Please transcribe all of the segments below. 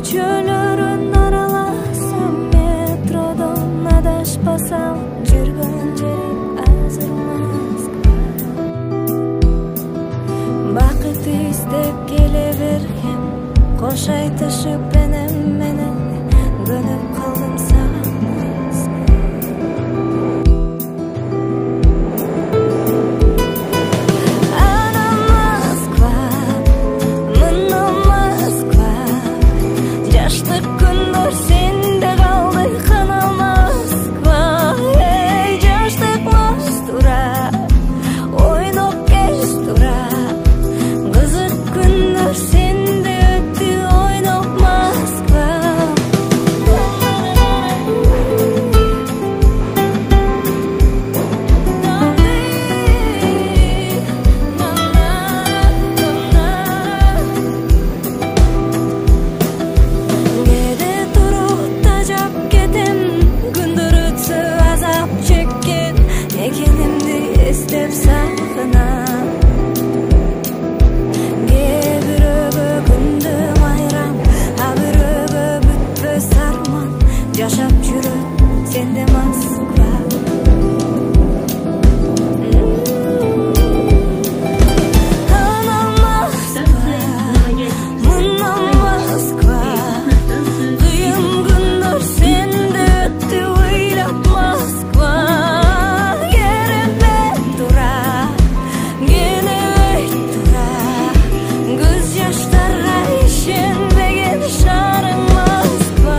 Көчөлөрүн араlasam, метродон адаспасам, жүргөн жерим азыр Москва. Бакыт издеп келе бергем, кош айтышып энем менен, көнүп калдым сага Москва. Ана Москва, мына Москва, жаштык күндөр сенде калды кана Москва. Эй, жаштык мастура, ойноп кеш тура, кызык күндөр сенде өттү ойноп Москва. Кээде туруп тажап кетем, күндөр өтсө азап чеккен экенимди эстеп сагынам. Кээ бирөөгө күндүм айрам, а бирөөгө бүтпөс арман, жашап жүрөм сенде Москва. Ана Москва, мына Москва, кыйын күндөр сенде өттү ыйлап Москва. Керемет тура, кенебей тура, көз жаштарга ишенбеген шаарың Москва.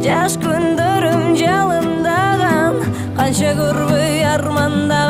Жаш күндөрүм жалындаган, канча көрбөй армандаган.